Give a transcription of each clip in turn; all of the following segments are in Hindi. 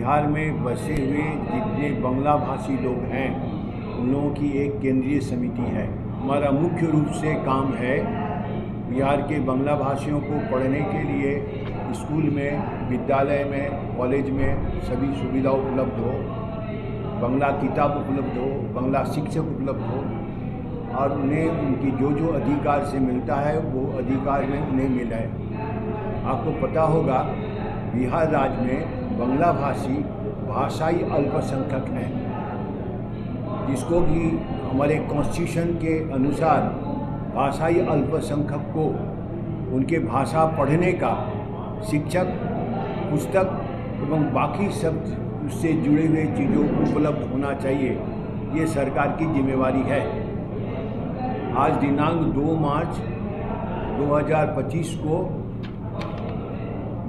बिहार में बसे हुए जितने बांग्ला भाषी लोग हैं उन लोगों की एक केंद्रीय समिति है। हमारा मुख्य रूप से काम है बिहार के बांग्ला भाषियों को पढ़ने के लिए स्कूल में, विद्यालय में, कॉलेज में सभी सुविधा उपलब्ध हो, बांग्ला किताब उपलब्ध हो, बांग्ला शिक्षक उपलब्ध हो और उन्हें उनकी जो अधिकार से मिलता है वो अधिकार में उन्हें मिले। आपको पता होगा बिहार राज्य में बांग्ला भाषी भाषाई अल्पसंख्यक हैं, जिसको भी हमारे कॉन्स्टिट्यूशन के अनुसार भाषाई अल्पसंख्यक को उनके भाषा पढ़ने का शिक्षक, पुस्तक एवं बाकी सब उससे जुड़े हुए चीज़ों उपलब्ध होना चाहिए। ये सरकार की जिम्मेवारी है। आज दिनांक 2 मार्च 2025 को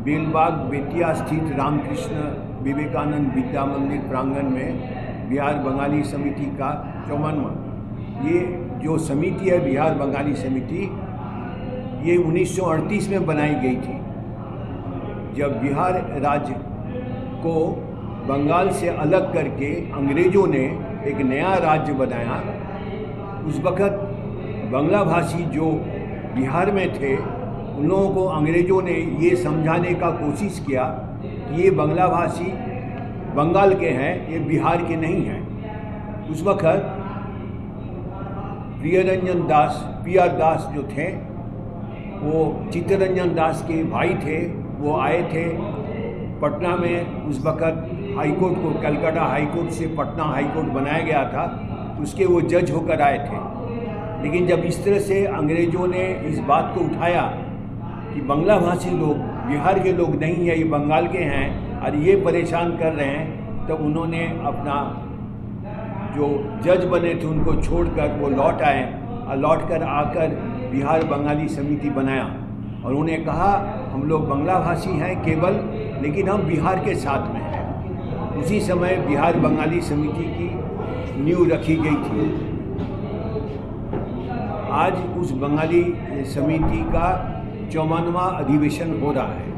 बेलबाग बेतिया स्थित रामकृष्ण विवेकानंद विद्या मंदिर प्रांगण में बिहार बंगाली समिति का 54वां, ये जो समिति है बिहार बंगाली समिति, ये 1938 में बनाई गई थी। जब बिहार राज्य को बंगाल से अलग करके अंग्रेज़ों ने एक नया राज्य बनाया, उस वक़्त बांग्ला भाषी जो बिहार में थे उन लोगों को अंग्रेज़ों ने ये समझाने का कोशिश किया कि ये बांग्ला भाषी बंगाल के हैं, ये बिहार के नहीं हैं। उस वक्त प्रियरंजन दास, PR दास जो थे, वो चित्तरंजन दास के भाई थे। वो आए थे पटना में। उस वक्त हाईकोर्ट को, कलकत्ता हाईकोर्ट से पटना हाईकोर्ट बनाया गया था, तो उसके वो जज होकर आए थे। लेकिन जब इस तरह से अंग्रेज़ों ने इस बात को उठाया कि बांग्ला भाषी लोग बिहार के लोग नहीं है, ये बंगाल के हैं और ये परेशान कर रहे हैं, तो उन्होंने अपना जो जज बने थे उनको छोड़कर वो लौट आए और लौट कर आकर बिहार बंगाली समिति बनाया और उन्हें कहा हम लोग बांग्ला भाषी हैं केवल, लेकिन हम बिहार के साथ में हैं। उसी समय बिहार बंगाली समिति की नींव रखी गई थी। आज उस बंगाली समिति का 54वां अधिवेशन हो रहा है।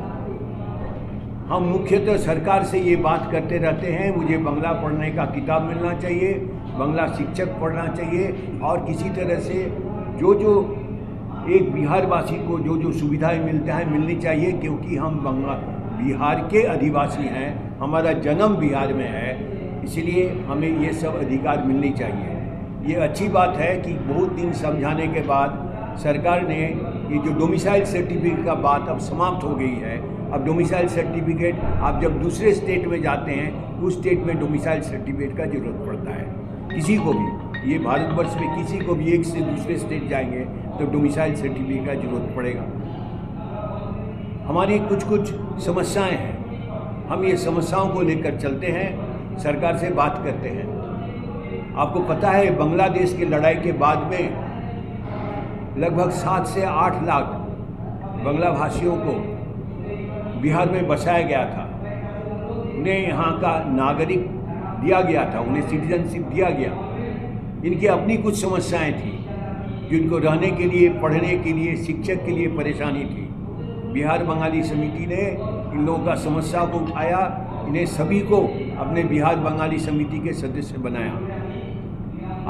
हम मुख्यतः सरकार से ये बात करते रहते हैं, मुझे बांग्ला पढ़ने का किताब मिलना चाहिए, बांग्ला शिक्षक पढ़ना चाहिए और किसी तरह से जो एक बिहारवासी को जो सुविधाएं मिलता है मिलनी चाहिए, क्योंकि हम बिहार के अधिवासी हैं, हमारा जन्म बिहार में है, इसलिए हमें ये सब अधिकार मिलनी चाहिए। ये अच्छी बात है कि बहुत दिन समझाने के बाद सरकार ने ये जो डोमिसाइल सर्टिफिकेट का बात अब समाप्त हो गई है। अब डोमिसाइल सर्टिफिकेट आप जब दूसरे स्टेट में जाते हैं, उस स्टेट में डोमिसाइल सर्टिफिकेट का ज़रूरत पड़ता है। किसी को भी, ये भारतवर्ष में किसी को भी एक से दूसरे स्टेट जाएंगे तो डोमिसाइल सर्टिफिकेट का ज़रूरत पड़ेगा। हमारी कुछ समस्याएं हैं, हम ये समस्याओं को लेकर चलते हैं, सरकार से बात करते हैं। आपको पता है बांग्लादेश की लड़ाई के बाद में लगभग 7 से 8 लाख बांग्ला भाषियों को बिहार में बसाया गया था। उन्हें यहाँ का नागरिक दिया गया था, उन्हें सिटीजनशिप दिया गया। इनकी अपनी कुछ समस्याएं थी, जिनको रहने के लिए, पढ़ने के लिए, शिक्षक के लिए परेशानी थी। बिहार बंगाली समिति ने इन लोगों का समस्या को उठाया, इन्हें सभी को अपने बिहार बंगाली समिति के सदस्य बनाया।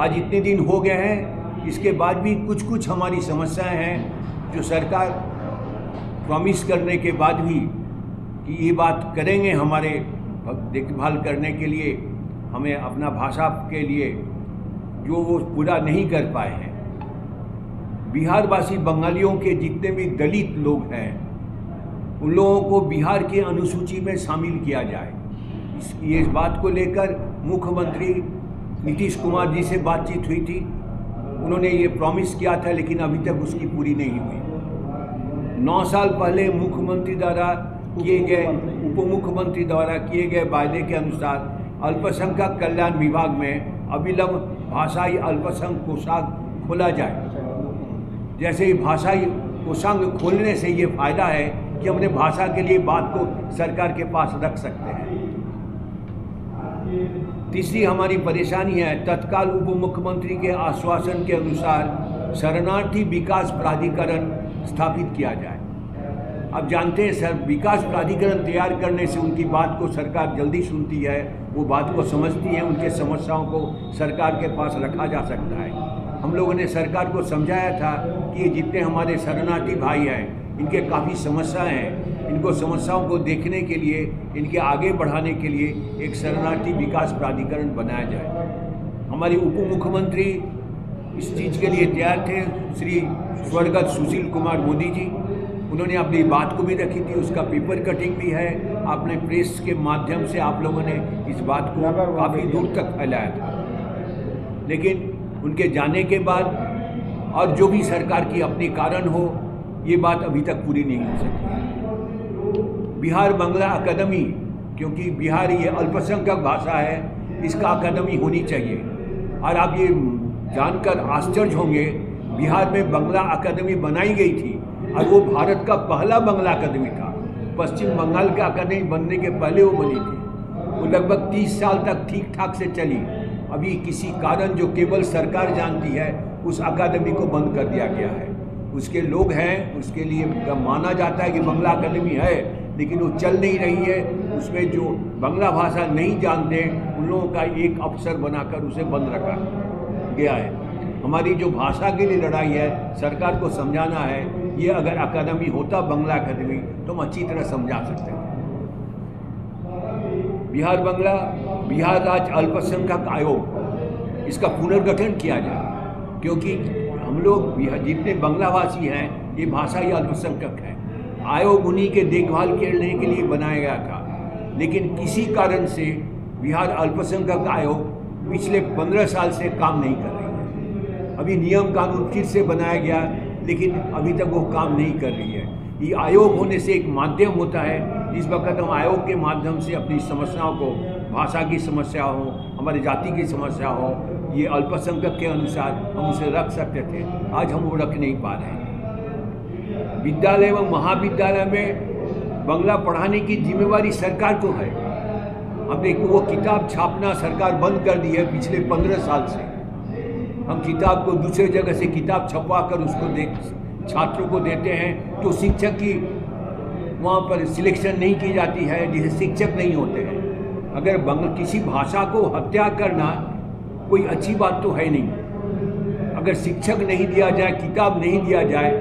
आज इतने दिन हो गए हैं, इसके बाद भी कुछ हमारी समस्याएं हैं जो सरकार प्रॉमिस करने के बाद भी कि ये बात करेंगे हमारे देखभाल करने के लिए, हमें अपना भाषा के लिए, जो वो पूरा नहीं कर पाए हैं। बिहारवासी बंगालियों के जितने भी दलित लोग हैं उन लोगों को बिहार की अनुसूची में शामिल किया जाए। इस बात को लेकर मुख्यमंत्री नीतीश कुमार जी से बातचीत हुई थी। उन्होंने ये प्रॉमिस किया था, लेकिन अभी तक उसकी पूरी नहीं हुई। 9 साल पहले मुख्यमंत्री द्वारा किए गए, उप मुख्यमंत्री द्वारा किए गए वायदे के अनुसार अल्पसंख्यक कल्याण विभाग में अविलंब भाषाई अल्पसंख्यक कोषांग खोला जाए। जैसे ही भाषाई कोषांग खोलने से ये फायदा है कि अपने भाषा के लिए बात को सरकार के पास रख सकते हैं। तीसरी हमारी परेशानी है, तत्काल उप मुख्यमंत्री के आश्वासन के अनुसार शरणार्थी विकास प्राधिकरण स्थापित किया जाए। आप जानते हैं सर, विकास प्राधिकरण तैयार करने से उनकी बात को सरकार जल्दी सुनती है, वो बात को समझती है, उनके समस्याओं को सरकार के पास रखा जा सकता है। हम लोगों ने सरकार को समझाया था कि ये जितने हमारे शरणार्थी भाई हैं, इनके काफ़ी समस्याएं हैं, इनको समस्याओं को देखने के लिए, इनके आगे बढ़ाने के लिए एक शरणार्थी विकास प्राधिकरण बनाया जाए। हमारे उप मुख्यमंत्री इस चीज़ के लिए तैयार थे, श्री स्वर्गत सुशील कुमार मोदी जी। उन्होंने अपनी बात को भी रखी थी, उसका पेपर कटिंग भी है। आपने प्रेस के माध्यम से आप लोगों ने इस बात को काफ़ी दूर तक फैलाया था, लेकिन उनके जाने के बाद और जो भी सरकार की अपनी कारण हो, ये बात अभी तक पूरी नहीं हो सकी। बिहार बांग्ला अकादमी, क्योंकि बिहार ये अल्पसंख्यक भाषा है, इसका अकादमी होनी चाहिए। और आप ये जानकर आश्चर्य होंगे, बिहार में बांग्ला अकादमी बनाई गई थी और वो भारत का पहला बांग्ला अकादमी था। पश्चिम बंगाल का अकादमी बनने के पहले वो बनी थी। वो लगभग 30 साल तक ठीक ठाक से चली। अभी किसी कारण जो केवल सरकार जानती है, उस अकादमी को बंद कर दिया गया है। उसके लोग हैं, उसके लिए माना जाता है कि बांग्ला अकादमी है, लेकिन वो चल नहीं रही है। उसमें जो बांग्ला भाषा नहीं जानते, उन लोगों का एक अफसर बनाकर उसे बंद रखा गया है। हमारी जो भाषा के लिए लड़ाई है, सरकार को समझाना है। ये अगर अकादमी होता बांग्ला अकादमी, तो हम अच्छी तरह समझा सकते हैं। बिहार राज्य अल्पसंख्यक आयोग, इसका पुनर्गठन किया जाए, क्योंकि हम लोग जितने बांग्ला भाषी हैं, ये भाषा ही अल्पसंख्यक है। आयोग उन्हीं के देखभाल करने के लिए बनाया गया था, लेकिन किसी कारण से बिहार अल्पसंख्यक आयोग पिछले 15 साल से काम नहीं कर रही है। अभी नियम कानून फिर से बनाया गया, लेकिन अभी तक वो काम नहीं कर रही है। ये आयोग होने से एक माध्यम होता है, जिस वक्त हम आयोग के माध्यम से अपनी समस्याओं को, भाषा की समस्या हो, हमारी जाति की समस्या हो, ये अल्पसंख्यक के अनुसार हम उसे रख सकते थे। आज हम वो रख नहीं पा रहे हैं। विद्यालय एवं महाविद्यालय में बांग्ला पढ़ाने की जिम्मेवारी सरकार को है। हमने वो किताब छापना सरकार बंद कर दी है पिछले 15 साल से। हम किताब को दूसरे जगह से किताब छपवा कर उसको छात्रों को देते हैं, तो शिक्षक की वहाँ पर सिलेक्शन नहीं की जाती है, जिसे शिक्षक नहीं होते हैं। अगर किसी भाषा को हत्या करना कोई अच्छी बात तो है नहीं। अगर शिक्षक नहीं दिया जाए, किताब नहीं दिया जाए,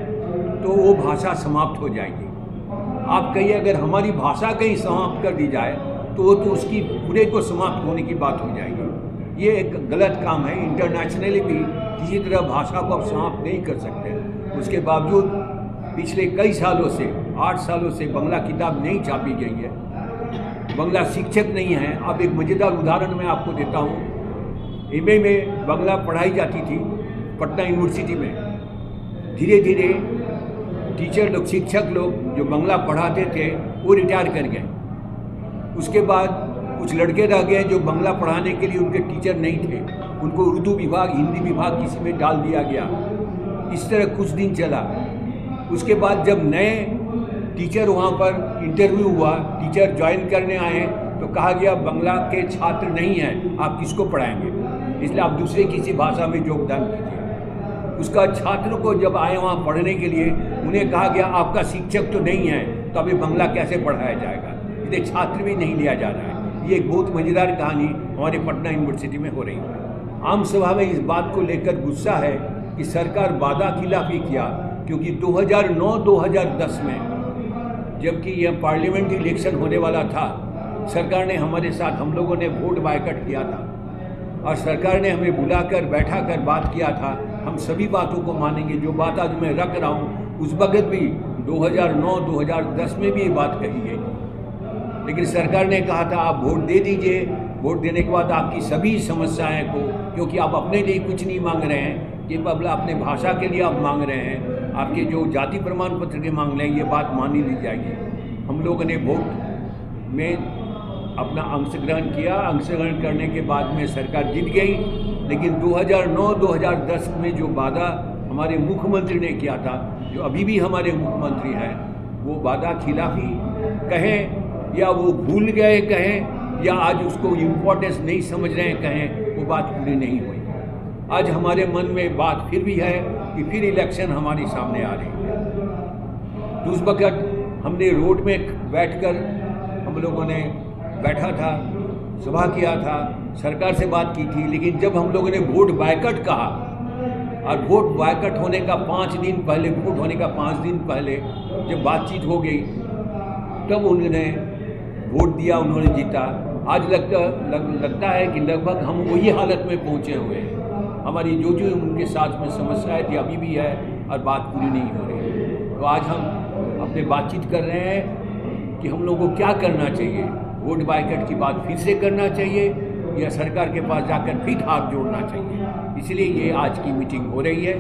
तो वो भाषा समाप्त हो जाएगी। आप कहिए, अगर हमारी भाषा कहीं समाप्त कर दी जाए, तो उसकी पूरे को समाप्त होने की बात हो जाएगी। ये एक गलत काम है। इंटरनेशनली भी किसी तरह भाषा को आप समाप्त नहीं कर सकते। उसके बावजूद पिछले कई सालों से, 8 सालों से बांग्ला किताब नहीं छापी गई है। बांग्ला शिक्षक नहीं है। अब एक मज़ेदार उदाहरण मैं आपको देता हूँ। एमए में बांग्ला पढ़ाई जाती थी पटना यूनिवर्सिटी में। धीरे धीरे टीचर लोग, शिक्षक लोग जो बांग्ला पढ़ाते थे, वो रिटायर कर गए। उसके बाद कुछ लड़के रह गए जो बांग्ला पढ़ाने के लिए उनके टीचर नहीं थे। उनको उर्दू विभाग, हिंदी विभाग किसी में डाल दिया गया। इस तरह कुछ दिन चला। उसके बाद जब नए टीचर वहाँ पर इंटरव्यू हुआ, टीचर ज्वाइन करने आए, तो कहा गया बांग्ला के छात्र नहीं हैं, आप किसको पढ़ाएंगे, इसलिए आप दूसरे किसी भाषा में योगदान कीजिए। उसका छात्र को जब आए वहाँ पढ़ने के लिए, उन्हें कहा गया आपका शिक्षक तो नहीं है, तो अभी बांग्ला कैसे पढ़ाया जाएगा, इसलिए छात्र भी नहीं लिया जा रहा है। ये एक बहुत मज़ेदार कहानी हमारे पटना यूनिवर्सिटी में हो रही है। आम सभा में इस बात को लेकर गुस्सा है कि सरकार वादा खिलाफी किया, क्योंकि 2009-2010 में जबकि यह पार्लियामेंट इलेक्शन होने वाला था, सरकार ने हमारे साथ, हम लोगों ने वोट बायकट किया था और सरकार ने हमें बुलाकर बैठा कर बात किया था। हम सभी बातों को मानेंगे। जो बात आज मैं रख रहा हूँ, उस वक्त भी 2009-2010 में भी ये बात कही गई, लेकिन सरकार ने कहा था आप वोट दे दीजिए। वोट देने के बाद आपकी सभी समस्याएं को, क्योंकि आप अपने लिए कुछ नहीं मांग रहे हैं, ये बदला अपने भाषा के लिए आप मांग रहे हैं, आपके जो जाति प्रमाण पत्र के मांग रहे हैं, ये बात मानी ली जाएगी। हम लोगों ने वोट में अपना अंशग्रहण किया। अंशग्रहण करने के बाद में सरकार जीत गई, लेकिन 2009-2010 में जो वादा हमारे मुख्यमंत्री ने किया था, जो अभी भी हमारे मुख्यमंत्री हैं, वो वादा खिलाफी कहें या वो भूल गए कहें, या आज उसको इम्पोर्टेंस नहीं समझ रहे हैं कहें, वो बात पूरी नहीं हुई। आज हमारे मन में बात फिर भी है कि फिर इलेक्शन हमारे सामने आ रही है। तो उस वक्त हमने रोड में बैठकर हम लोगों ने बैठा था, सभा किया था, सरकार से बात की थी, लेकिन जब हम लोगों ने वोट बायकॉट कहा और वोट बायकॉट होने का 5 दिन पहले, वोट होने का 5 दिन पहले जब बातचीत हो गई तब उन्होंने वोट दिया, उन्होंने जीता। आज लगता है कि लगभग हम वही हालत में पहुंचे हुए हैं। हमारी जो उनके साथ में समस्याएं थी अभी भी है और बात पूरी नहीं हो रही। तो आज हम अपने बातचीत कर रहे हैं कि हम लोगों को क्या करना चाहिए। वोट बायकॉट की बात फिर से करना चाहिए या सरकार के पास जाकर फिर हाथ जोड़ना चाहिए। इसलिए ये आज की मीटिंग हो रही है।